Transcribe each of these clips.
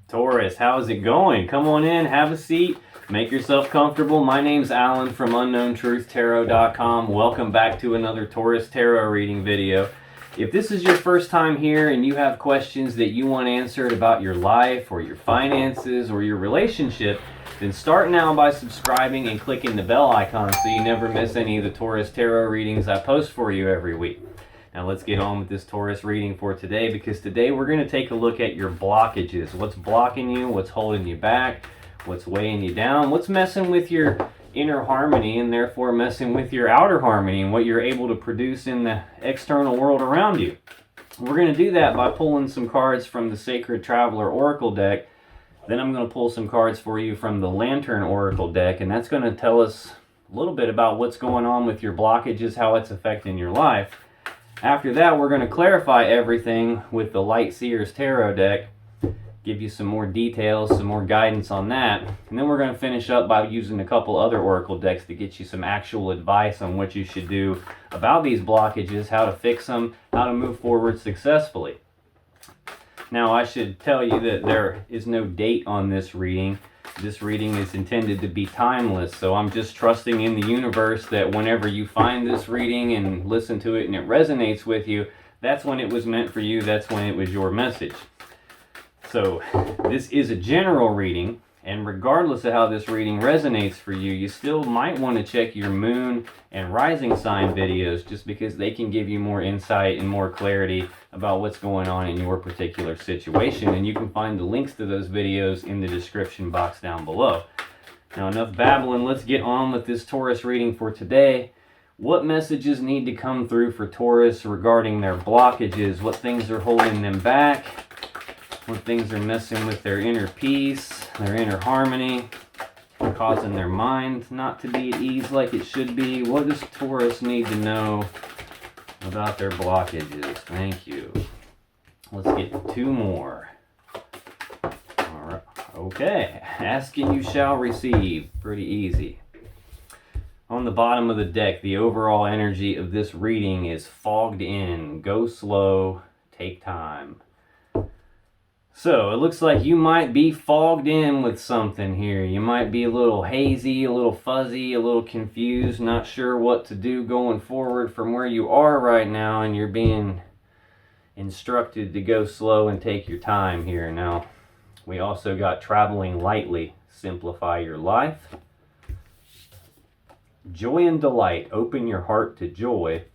Taurus, how's it going? Come on in, have a seat, make yourself comfortable. My name's Alan from UnknownTruthTarot.com. Welcome back to another Taurus Tarot reading video. If this is your first time here and you have questions that you want answered about your life or your finances or your relationship, then start now by subscribing and clicking the bell icon so you never miss any of the Taurus Tarot readings I post for you every week. Now let's get on with this Taurus reading for today, because today we're going to take a look at your blockages. What's blocking you, what's holding you back, what's weighing you down, what's messing with your inner harmony and therefore messing with your outer harmony and what you're able to produce in the external world around you. We're going to do that by pulling some cards from the Sacred Traveler Oracle deck. Then I'm going to pull some cards for you from the Lantern Oracle deck, and that's going to tell us a little bit about what's going on with your blockages, how it's affecting your life. After that, we're going to clarify everything with the Light Seers Tarot deck, give you some more details, some more guidance on that, and then we're going to finish up by using a couple other Oracle decks to get you some actual advice on what you should do about these blockages, how to fix them, how to move forward successfully. Now, I should tell you that there is no date on this reading. This reading is intended to be timeless, so I'm just trusting in the universe that whenever you find this reading and listen to it and it resonates with you, that's when it was meant for you, that's when it was your message. So this is a general reading, and regardless of how this reading resonates for you, you still might want to check your moon and rising sign videos, just because they can give you more insight and more clarity about what's going on in your particular situation. And you can find the links to those videos in the description box down below. Now, enough babbling, let's get on with this Taurus reading for today. What messages need to come through for Taurus regarding their blockages? What things are holding them back? What things are messing with their inner peace, their inner harmony, causing their mind not to be at ease like it should be? What does Taurus need to know about their blockages? Thank you. Let's get two more. All right. Okay. Ask and you shall receive. Pretty easy. On the bottom of the deck, the overall energy of this reading is fogged in. Go slow. Take time. So, it looks like you might be fogged in with something here. You might be a little hazy, a little fuzzy, a little confused, not sure what to do going forward from where you are right now, and you're being instructed to go slow and take your time here. Now, we also got traveling lightly, simplify your life. Joy and delight, open your heart to joy.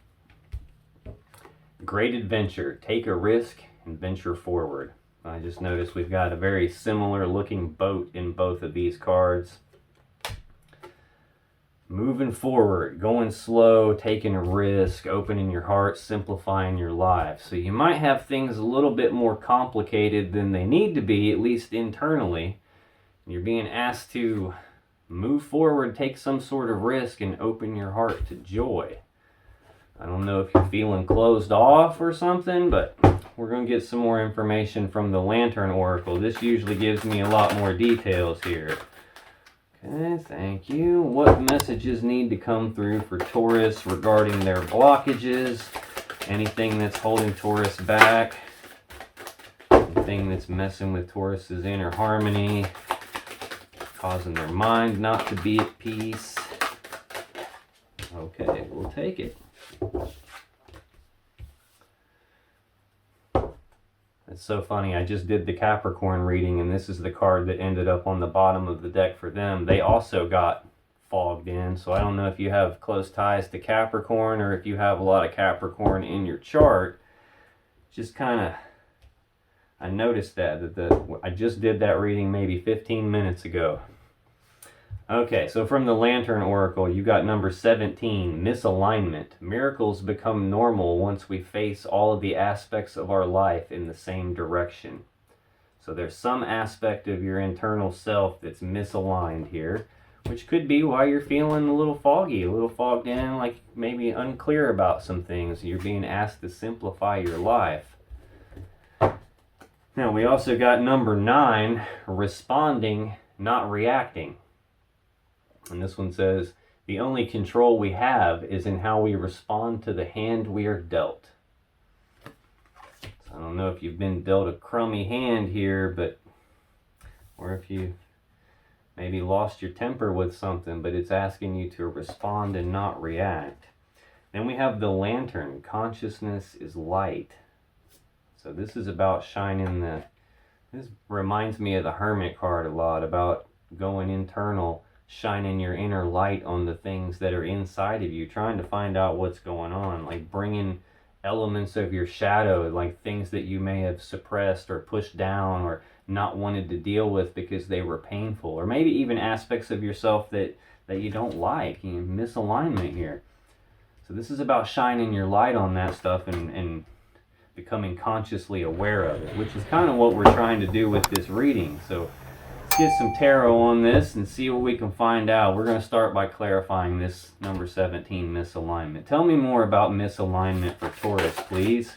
Great adventure, take a risk and venture forward. I just noticed we've got a very similar looking boat in both of these cards. Moving forward, going slow, taking a risk, opening your heart, simplifying your life. So you might have things a little bit more complicated than they need to be, at least internally. You're being asked to move forward, take some sort of risk, and open your heart to joy. I don't know if you're feeling closed off or something, but we're going to get some more information from the Lantern Oracle. This usually gives me a lot more details here. Okay, thank you. What messages need to come through for Taurus regarding their blockages? Anything that's holding Taurus back? Anything that's messing with Taurus's inner harmony? Causing their mind not to be at peace? Okay, we'll take it. It's so funny, I just did the Capricorn reading, and this is the card that ended up on the bottom of the deck for them. They also got fogged in, so I don't know if you have close ties to Capricorn or if you have a lot of Capricorn in your chart. Just kind of, I noticed that I just did that reading maybe 15 minutes ago. Okay, so from the Lantern Oracle, you got number 17, misalignment. Miracles become normal once we face all of the aspects of our life in the same direction. So there's some aspect of your internal self that's misaligned here, which could be why you're feeling a little foggy, a little fogged in, like maybe unclear about some things. You're being asked to simplify your life. Now, we also got number 9, responding, not reacting. And this one says, the only control we have is in how we respond to the hand we are dealt. So I don't know if you've been dealt a crummy hand here, but or if you maybe lost your temper with something, but it's asking you to respond and not react. Then we have the Lantern. Consciousness is light. So this is about shining this reminds me of the Hermit card a lot, about going internal, shining your inner light on the things that are inside of you, trying to find out what's going on, like bringing elements of your shadow, like things that you may have suppressed or pushed down or not wanted to deal with because they were painful, or maybe even aspects of yourself that you don't like, misalignment here. So this is about shining your light on that stuff and becoming consciously aware of it, which is kind of what we're trying to do with this reading. So let's get some tarot on this and see what we can find out. We're going to start by clarifying this number 17, misalignment. Tell me more about misalignment for Taurus, please.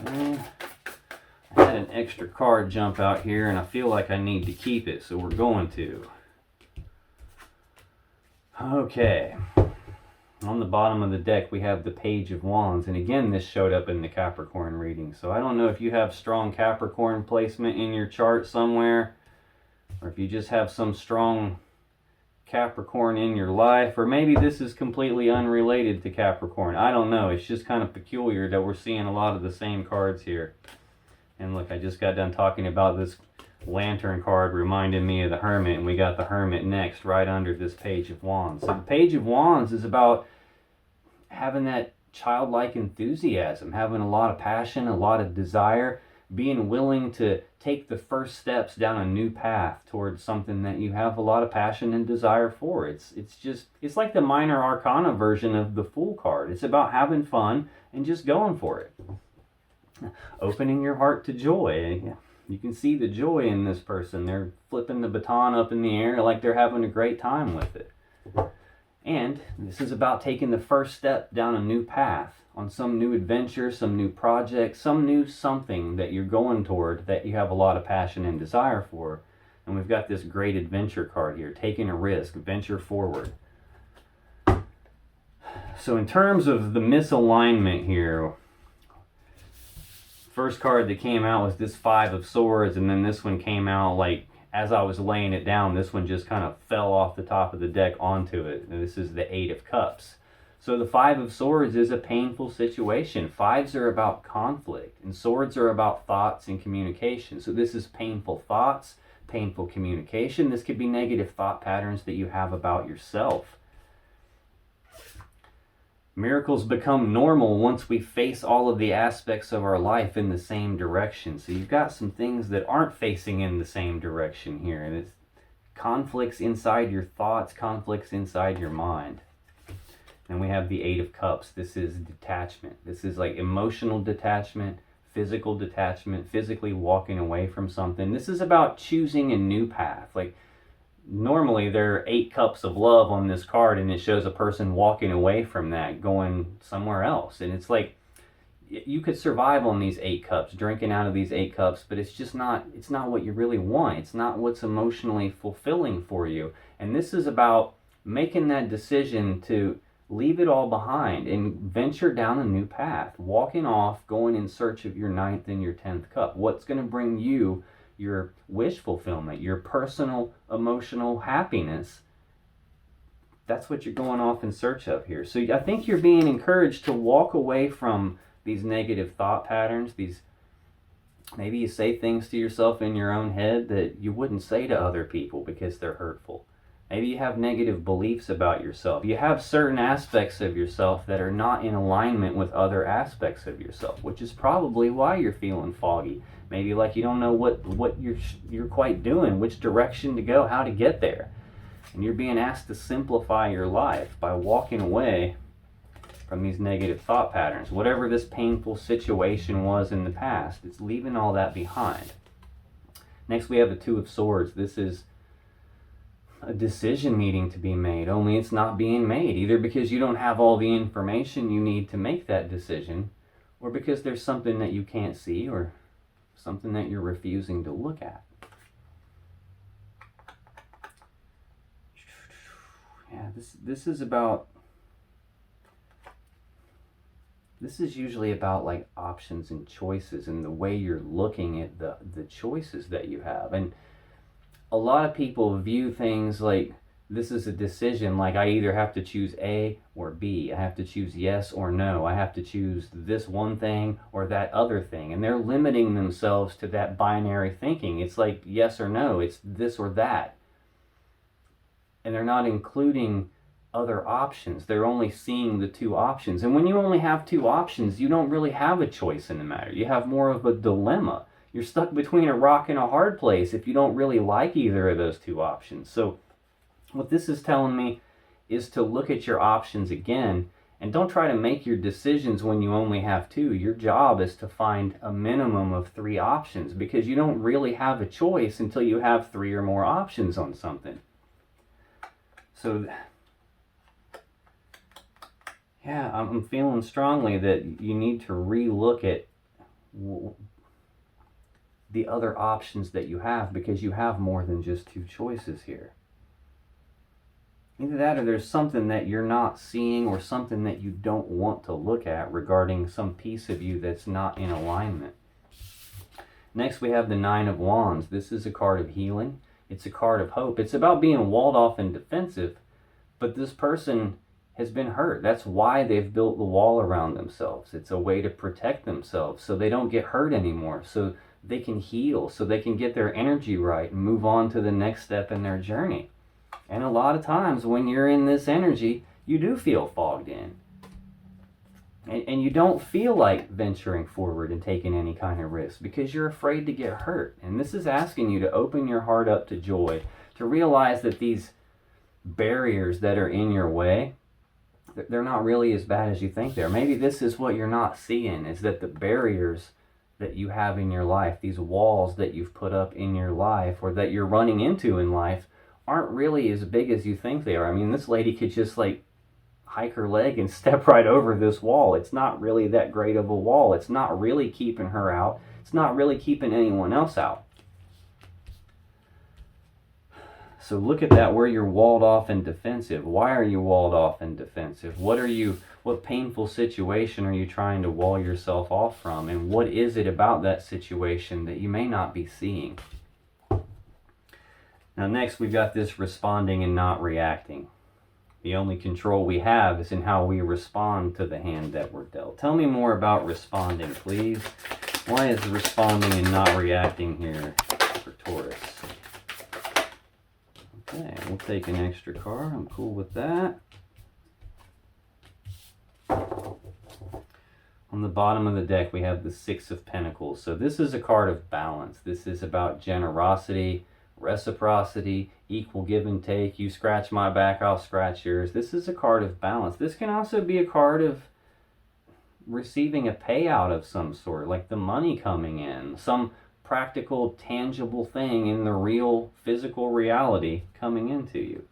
I had an extra card jump out here and I feel like I need to keep it, so we're going to. Okay. On the bottom of the deck, we have the Page of Wands. And again, this showed up in the Capricorn reading. So I don't know if you have strong Capricorn placement in your chart somewhere, or if you just have some strong Capricorn in your life, or maybe this is completely unrelated to Capricorn. I don't know. It's just kind of peculiar that we're seeing a lot of the same cards here. And look, I just got done talking about this Lantern card reminding me of the Hermit, and we got the Hermit next right under this Page of Wands. So the Page of Wands is about having that childlike enthusiasm, having a lot of passion, a lot of desire, being willing to take the first steps down a new path towards something that you have a lot of passion and desire for. It's like the Minor Arcana version of the Fool card. It's about having fun and just going for it. Opening your heart to joy. You can see the joy in this person. They're flipping the baton up in the air like they're having a great time with it. And this is about taking the first step down a new path, on some new adventure, some new project, some new something that you're going toward that you have a lot of passion and desire for. And we've got this great adventure card here, taking a risk, venture forward. So in terms of the misalignment here, first card that came out was this Five of Swords, and then this one came out like as I was laying it down, this one just kind of fell off the top of the deck onto it. And this is the Eight of Cups. So the Five of Swords is a painful situation. Fives are about conflict, and swords are about thoughts and communication. So this is painful thoughts, painful communication. This could be negative thought patterns that you have about yourself. Miracles become normal once we face all of the aspects of our life in the same direction. So you've got some things that aren't facing in the same direction here. And it's conflicts inside your thoughts, conflicts inside your mind. And we have the Eight of Cups. This is detachment. This is like emotional detachment, physical detachment, physically walking away from something. This is about choosing a new path. Like normally there are 8 cups of love on this card, and it shows a person walking away from that, going somewhere else. And it's like you could survive on these 8 cups, drinking out of these 8 cups, but it's just not, it's not what you really want. It's not what's emotionally fulfilling for you. And this is about making that decision to leave it all behind and venture down a new path, walking off, going in search of your 9th and your 10th cup. What's going to bring you your wish fulfillment, your personal emotional happiness? That's what you're going off in search of here. So I think you're being encouraged to walk away from these negative thought patterns. These, maybe you say things to yourself in your own head that you wouldn't say to other people because they're hurtful. Maybe you have negative beliefs about yourself. You have certain aspects of yourself that are not in alignment with other aspects of yourself, which is probably why you're feeling foggy. Maybe like you don't know what you're quite doing, which direction to go, how to get there. And you're being asked to simplify your life by walking away from these negative thought patterns. Whatever this painful situation was in the past, it's leaving all that behind. Next we have the Two of Swords. This is a decision needing to be made, only it's not being made, either because you don't have all the information you need to make that decision, or because there's something that you can't see, or something that you're refusing to look at. Yeah, this is about This is usually about like options and choices and the way you're looking at the choices that you have. And a lot of people view things like this is a decision, like I either have to choose A or B. I have to choose yes or no. I have to choose this one thing or that other thing. And they're limiting themselves to that binary thinking. It's like yes or no. It's this or that. And they're not including other options. They're only seeing the two options. And when you only have two options, you don't really have a choice in the matter. You have more of a dilemma. You're stuck between a rock and a hard place if you don't really like either of those two options. So what this is telling me is to look at your options again, and don't try to make your decisions when you only have two. Your job is to find a minimum of 3 options, because you don't really have a choice until you have 3 or more options on something. So yeah, I'm feeling strongly that you need to re-look at the other options that you have, because you have more than just 2 choices here. Either that or there's something that you're not seeing, or something that you don't want to look at regarding some piece of you that's not in alignment. Next we have the 9 of Wands. This is a card of healing. It's a card of hope. It's about being walled off and defensive, but this person has been hurt. That's why they've built the wall around themselves. It's a way to protect themselves so they don't get hurt anymore, so they can heal, so they can get their energy right and move on to the next step in their journey. And a lot of times when you're in this energy, you do feel fogged in. And you don't feel like venturing forward and taking any kind of risk because you're afraid to get hurt. And this is asking you to open your heart up to joy, to realize that these barriers that are in your way, they're not really as bad as you think they are. Maybe this is what you're not seeing, is that the barriers that you have in your life, these walls that you've put up in your life or that you're running into in life, aren't really as big as you think they are. I mean, this lady could just like hike her leg and step right over this wall. It's not really that great of a wall. It's not really keeping her out. It's not really keeping anyone else out. So look at that, where you're walled off and defensive. Why are you walled off and defensive? What painful situation are you trying to wall yourself off from? And what is it about that situation that you may not be seeing? Now next we've got this responding and not reacting. The only control we have is in how we respond to the hand that we're dealt. Tell me more about responding, please. Why is responding and not reacting here for Taurus? Okay, we'll take an extra card. I'm cool with that. On the bottom of the deck, we have the 6 of Pentacles. So this is a card of balance. This is about generosity, reciprocity, equal give and take. You scratch my back, I'll scratch yours. This is a card of balance. This can also be a card of receiving a payout of some sort, like the money coming in, some practical, tangible thing in the real physical reality coming into you.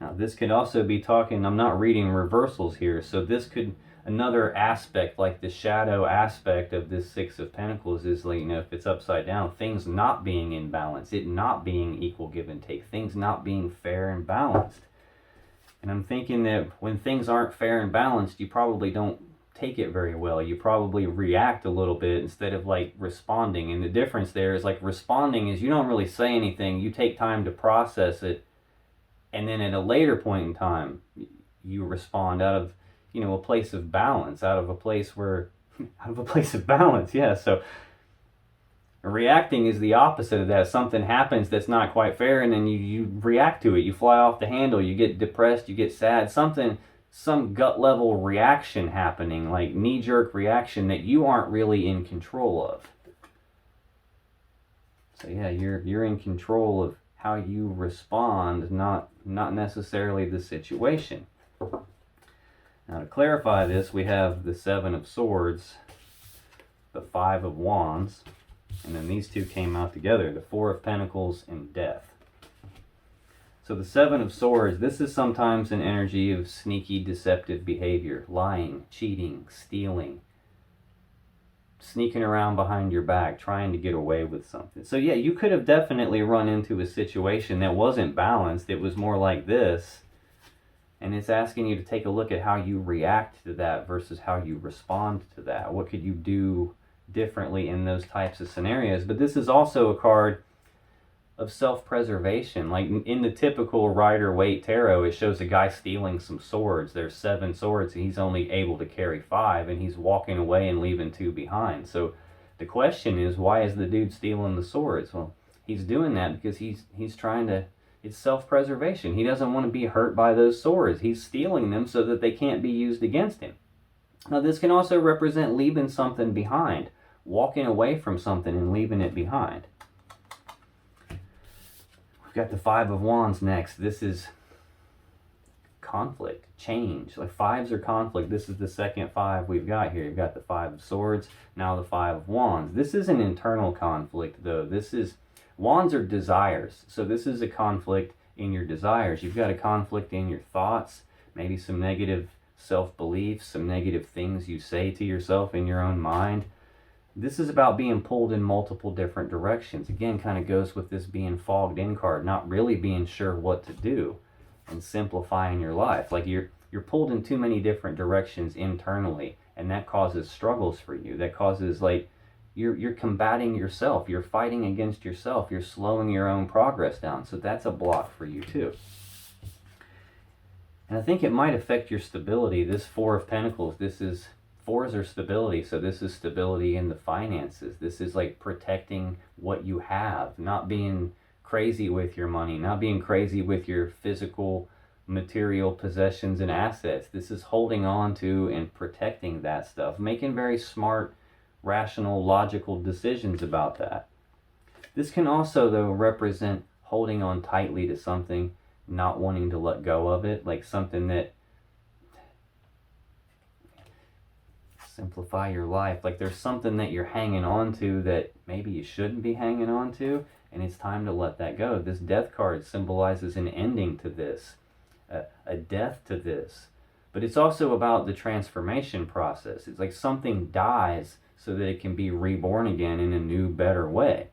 Now this could also be talking, I'm not reading reversals here, so this could, another aspect, like the shadow aspect of this 6 of Pentacles is, like, you know, if it's upside down, things not being in balance, it not being equal give and take, things not being fair and balanced. And I'm thinking that when things aren't fair and balanced, you probably don't take it very well. You probably react a little bit instead of like responding. And the difference there is, like, responding is you don't really say anything, you take time to process it, and then at a later point in time you respond out of, you know, a place of balance, out of a place of balance. Yeah, so reacting is the opposite of that. Something happens that's not quite fair, and then you react to it, you fly off the handle, you get depressed, you get sad, some gut level reaction happening, like knee-jerk reaction that you aren't really in control of. So yeah, you're in control of how you respond, not necessarily the situation. Now to clarify this, we have the 7 of Swords, the 5 of Wands, and then these two came out together, the 4 of Pentacles and Death. So the 7 of Swords, this is sometimes an energy of sneaky, deceptive behavior, lying, cheating, stealing, sneaking around behind your back, trying to get away with something. So yeah, you could have definitely run into a situation that wasn't balanced. It was more like this, And it's asking you to take a look at how you react to that versus how you respond to that. What could you do differently in those types of scenarios? But this is also a card of self-preservation. Like in the typical Rider-Waite tarot, it shows a guy stealing some swords. There's 7 swords and he's only able to carry 5, and he's walking away and leaving 2 behind. So the question is, why is the dude stealing the swords? Well, he's doing that because he's trying to, it's self-preservation. He doesn't want to be hurt by those swords. He's stealing them so that they can't be used against him. Now this can also represent leaving something behind, walking away from something and leaving it behind. We've got the 5 of Wands next. This is conflict, change. Like 5s are conflict. This is the second 5 we've got here. You've got the 5 of Swords, now the 5 of Wands. This is an internal conflict though. This is, Wands are desires. So this is a conflict in your desires. You've got a conflict in your thoughts, maybe some negative self-beliefs, some negative things you say to yourself in your own mind. This is about being pulled in multiple different directions. Again, kind of goes with this being fogged in card, not really being sure what to do and simplifying your life. Like you're pulled in too many different directions internally, and that causes struggles for you. That causes, like, you're combating yourself. You're fighting against yourself. You're slowing your own progress down. So that's a block for you too. And I think it might affect your stability. This 4 of Pentacles, this is, 4s are stability. So this is stability in the finances. This is like protecting what you have, not being crazy with your money, not being crazy with your physical material possessions and assets. This is holding on to and protecting that stuff, making very smart, rational, logical decisions about that. This can also though represent holding on tightly to something, not wanting to let go of it, like something that, simplify your life, like there's something that you're hanging on to that maybe you shouldn't be hanging on to, and it's time to let that go. This Death card symbolizes an ending to this, a death to this. But it's also about the transformation process. It's like something dies so that it can be reborn again in a new, better way.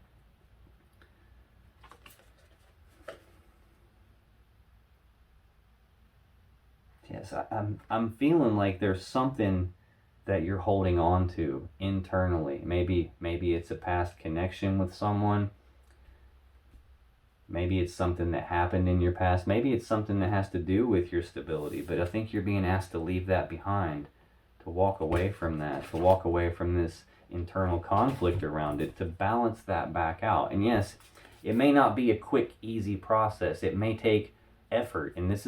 Yes, I'm feeling like there's something that you're holding on to internally. Maybe it's a past connection with someone. Maybe it's something that happened in your past. Maybe it's something that has to do with your stability. But I think you're being asked to leave that behind, to walk away from that, to walk away from this internal conflict around it, to balance that back out. And yes, it may not be a quick, easy process. It may take effort. And this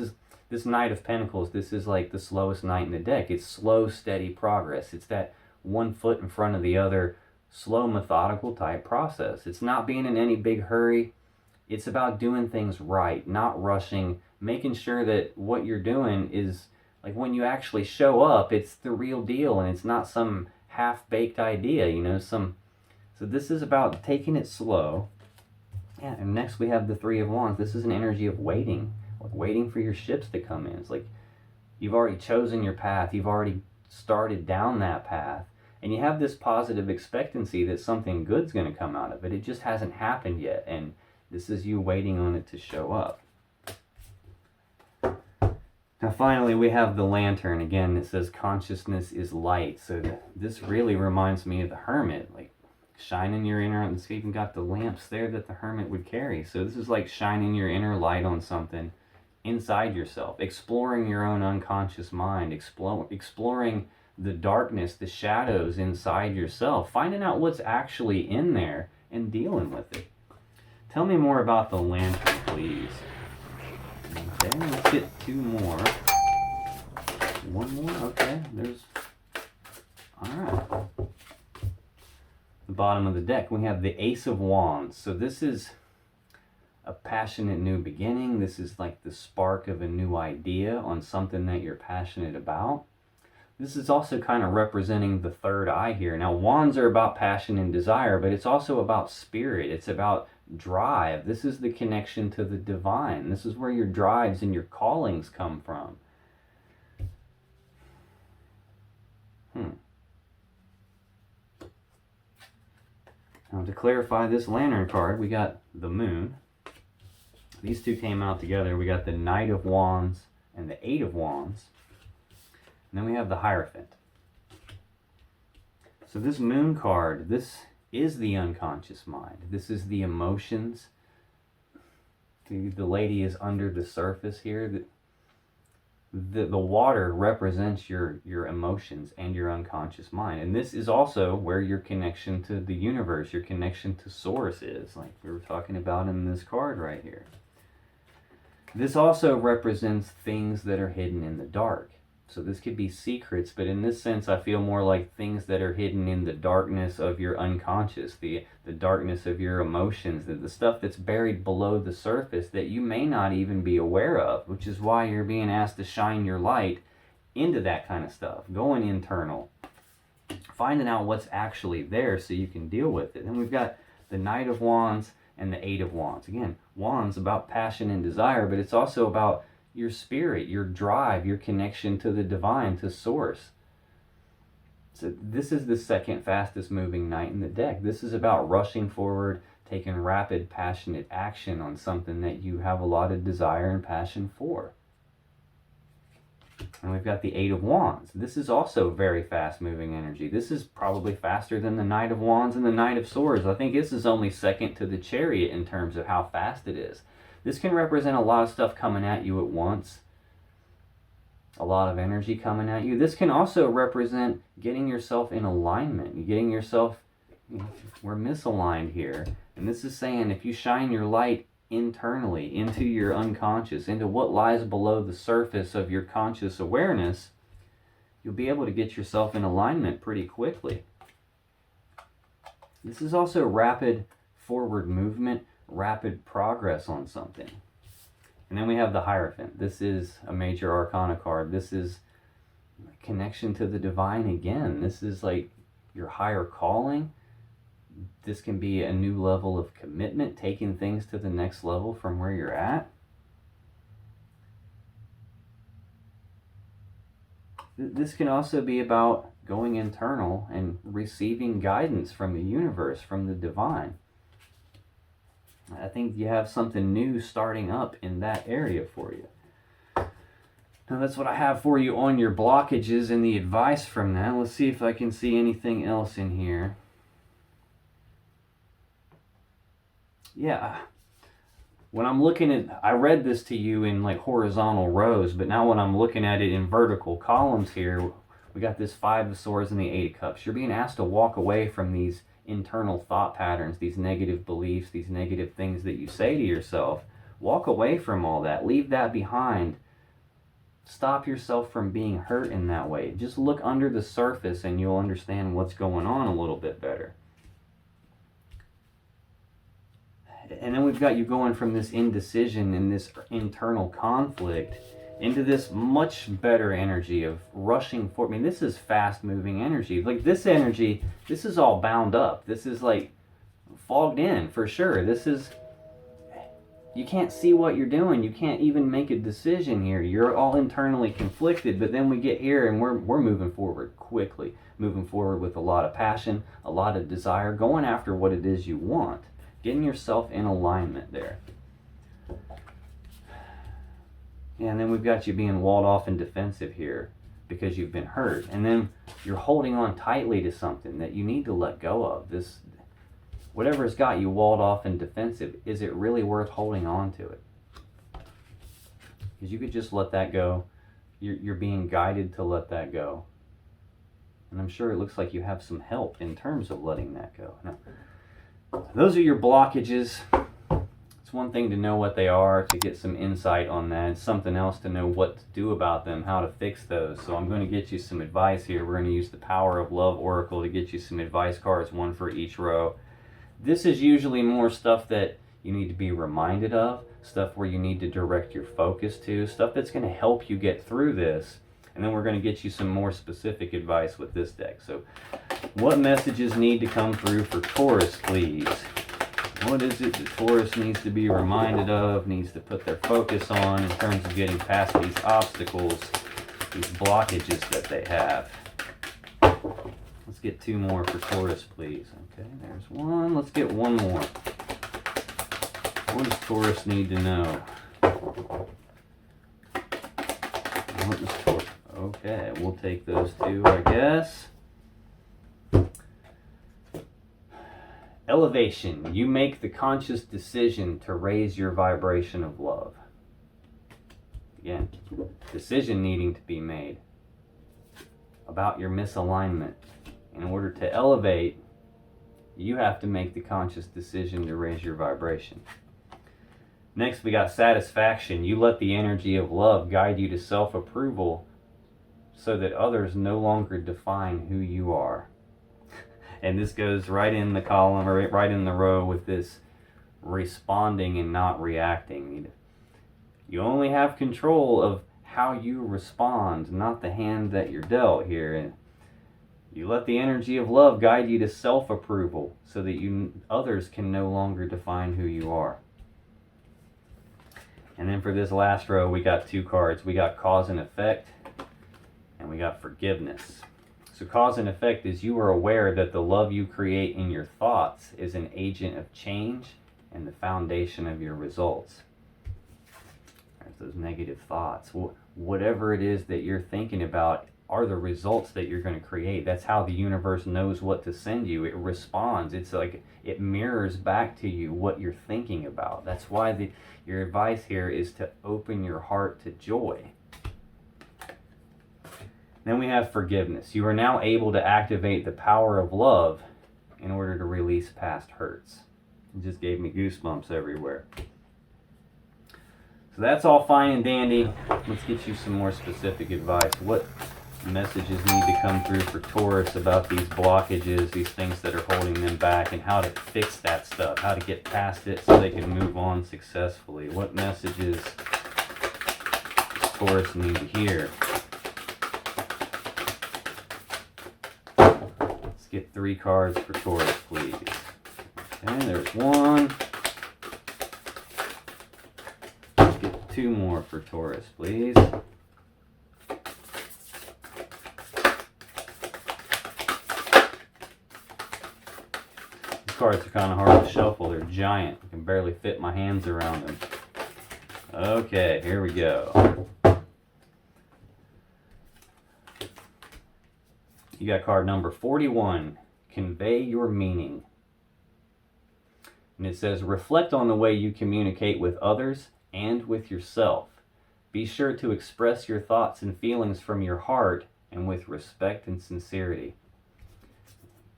Knight of Pentacles, this is like the slowest knight in the deck. It's slow, steady progress. It's that one foot in front of the other, slow, methodical type process. It's not being in any big hurry. It's about doing things right, not rushing, making sure that what you're doing is, like when you actually show up, it's the real deal and it's not some half-baked idea, you know, so this is about taking it slow. Yeah, and next we have the 3 of Wands. This is an energy of waiting, like waiting for your ships to come in. It's like you've already chosen your path. You've already started down that path. And you have this positive expectancy that something good's going to come out of it. It just hasn't happened yet. And this is you waiting on it to show up. Now finally we have the Lantern. Again, it says consciousness is light. So this really reminds me of the Hermit. Like shining your inner, it's even got the lamps there that the Hermit would carry. So this is like shining your inner light on something inside yourself. Exploring your own unconscious mind. Exploring the darkness, the shadows inside yourself. Finding out what's actually in there and dealing with it. Tell me more about the Lantern, please. Okay, let's get 2 more. 1 more, okay, there's, all right. The bottom of the deck, we have the Ace of Wands. So this is a passionate new beginning. This is like the spark of a new idea on something that you're passionate about. This is also kind of representing the third eye here. Now, wands are about passion and desire, but it's also about spirit. It's about drive. This is the connection to the divine. This is where your drives and your callings come from. Now, to clarify this Lantern card, we got the Moon. These two came out together. We got the Knight of Wands and the Eight of Wands. And then we have the Hierophant. So this Moon card, this is the unconscious mind. This is the emotions. The lady is under the surface here. The water represents your emotions and your unconscious mind. And this is also where your connection to the universe, your connection to source is, like we were talking about in this card right here. This also represents things that are hidden in the dark. So this could be secrets, but in this sense, I feel more like things that are hidden in the darkness of your unconscious, the darkness of your emotions, the stuff that's buried below the surface that you may not even be aware of, which is why you're being asked to shine your light into that kind of stuff, going internal, finding out what's actually there so you can deal with it. And we've got the Knight of Wands and the Eight of Wands. Again, Wands about passion and desire, but it's also about your spirit, your drive, your connection to the divine, to source. So this is the second fastest moving knight in the deck. This is about rushing forward, taking rapid, passionate action on something that you have a lot of desire and passion for. And we've got the Eight of Wands. This is also very fast moving energy. This is probably faster than the Knight of Wands and the Knight of Swords. I think this is only second to the Chariot in terms of how fast it is. This can represent a lot of stuff coming at you at once. A lot of energy coming at you. This can also represent getting yourself in alignment. Getting yourself, we're misaligned here. And this is saying if you shine your light internally into your unconscious, into what lies below the surface of your conscious awareness, you'll be able to get yourself in alignment pretty quickly. This is also rapid forward movement, rapid progress on something. And then we have the Hierophant. This is a major arcana card. This is connection to the divine again. This is like your higher calling. This can be a new level of commitment, taking things to the next level from where you're at. This can also be about going internal and receiving guidance from the universe, from the divine. I think you have something new starting up in that area for you. Now that's what I have for you on your blockages and the advice from that. Let's see if I can see anything else in here. Yeah, when I'm looking at, I read this to you in like horizontal rows, but now when I'm looking at it in vertical columns here, we got this Five of Swords and the Eight of Cups. You're being asked to walk away from these internal thought patterns, these negative beliefs, these negative things that you say to yourself. Walk away from all that. Leave that behind. Stop yourself from being hurt in that way. Just look under the surface and you'll understand what's going on a little bit better. And then we've got you going from this indecision and this internal conflict into this much better energy of rushing forward. I mean, this is fast moving energy. Like this energy, this is all bound up. This is like fogged in for sure. This is, you can't see what you're doing. You can't even make a decision here. You're all internally conflicted, but then we get here and we're moving forward quickly, moving forward with a lot of passion, a lot of desire, going after what it is you want, getting yourself in alignment there. And then we've got you being walled off and defensive here because you've been hurt. And then you're holding on tightly to something that you need to let go of. This, whatever's got you walled off and defensive, is it really worth holding on to it? Because you could just let that go. You're being guided to let that go. And I'm sure it looks like you have some help in terms of letting that go. Now, those are your blockages. It's one thing to know what they are, to get some insight on that. It's something else to know what to do about them, how to fix those. So I'm going to get you some advice here. We're going to use the Power of Love Oracle to get you some advice cards, one for each row. This is usually more stuff that you need to be reminded of, stuff where you need to direct your focus to, stuff that's going to help you get through this. And then we're going to get you some more specific advice with this deck. So what messages need to come through for Taurus, please? What is it that Taurus needs to be reminded of, needs to put their focus on in terms of getting past these obstacles, these blockages that they have? Let's get two more for Taurus, please. Okay, there's one. Let's get one more. What does Taurus need to know? Okay, we'll take those two, I guess. Elevation. You make the conscious decision to raise your vibration of love. Again, decision needing to be made about your misalignment. In order to elevate, you have to make the conscious decision to raise your vibration. Next, we got satisfaction. You let the energy of love guide you to self-approval so that others no longer define who you are. And this goes right in the column, or right in the row with this responding and not reacting. You only have control of how you respond, not the hand that you're dealt here. And you let the energy of love guide you to self-approval so that others can no longer define who you are. And then for this last row, we got two cards. We got cause and effect, and we got forgiveness. So cause and effect is you are aware that the love you create in your thoughts is an agent of change and the foundation of your results. There's those negative thoughts. Whatever it is that you're thinking about are the results that you're going to create. That's how the universe knows what to send you. It responds. It's like it mirrors back to you what you're thinking about. That's why your advice here is to open your heart to joy. Then we have forgiveness. You are now able to activate the power of love in order to release past hurts. It just gave me goosebumps everywhere. So that's all fine and dandy. Let's get you some more specific advice. What messages need to come through for Taurus about these blockages, these things that are holding them back, and how to fix that stuff, how to get past it so they can move on successfully? What messages does Taurus need to hear? Let's get 3 cards for Taurus, please. Okay, there's 1. Let's get 2 more for Taurus, please. Cards are kind of hard to shuffle. They're giant. I can barely fit my hands around them. Okay, here we go. You got card number 41. Convey your meaning. And it says, reflect on the way you communicate with others and with yourself. Be sure to express your thoughts and feelings from your heart and with respect and sincerity.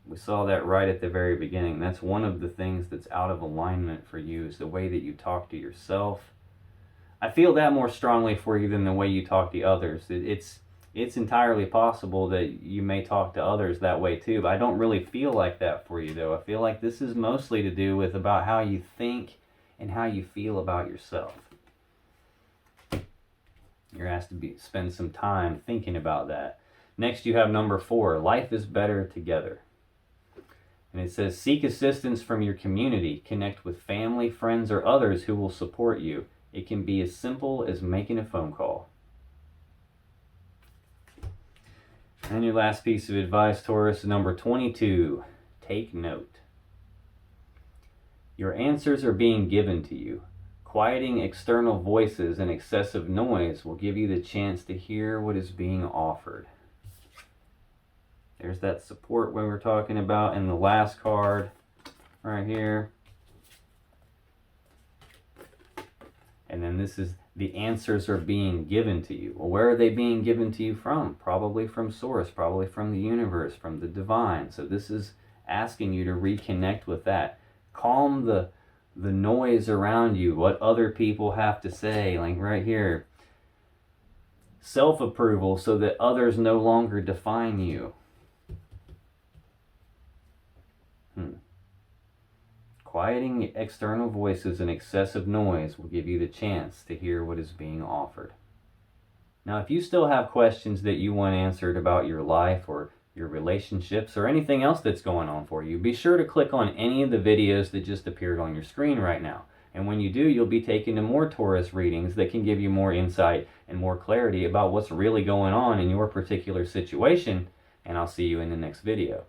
We saw that right at the very beginning. That's one of the things that's out of alignment for you, is the way that you talk to yourself. I feel that more strongly for you than the way you talk to others. It's entirely possible that you may talk to others that way too, but I don't really feel like that for you though. I feel like this is mostly to do with about how you think and how you feel about yourself. You're asked to spend some time thinking about that. Next you have number 4, life is better together. And it says, seek assistance from your community. Connect with family, friends, or others who will support you. It can be as simple as making a phone call. And your last piece of advice, Taurus, number 22. Take note. Your answers are being given to you. Quieting external voices and excessive noise will give you the chance to hear what is being offered. There's that support we were talking about in the last card right here. And then this is the answers are being given to you. Well, where are they being given to you from? Probably from Source, probably from the universe, from the divine. So this is asking you to reconnect with that. Calm the noise around you, what other people have to say, like right here. Self-approval so that others no longer define you. Quieting external voices and excessive noise will give you the chance to hear what is being offered. Now, if you still have questions that you want answered about your life or your relationships or anything else that's going on for you, be sure to click on any of the videos that just appeared on your screen right now. And when you do, you'll be taken to more Taurus readings that can give you more insight and more clarity about what's really going on in your particular situation. And I'll see you in the next video.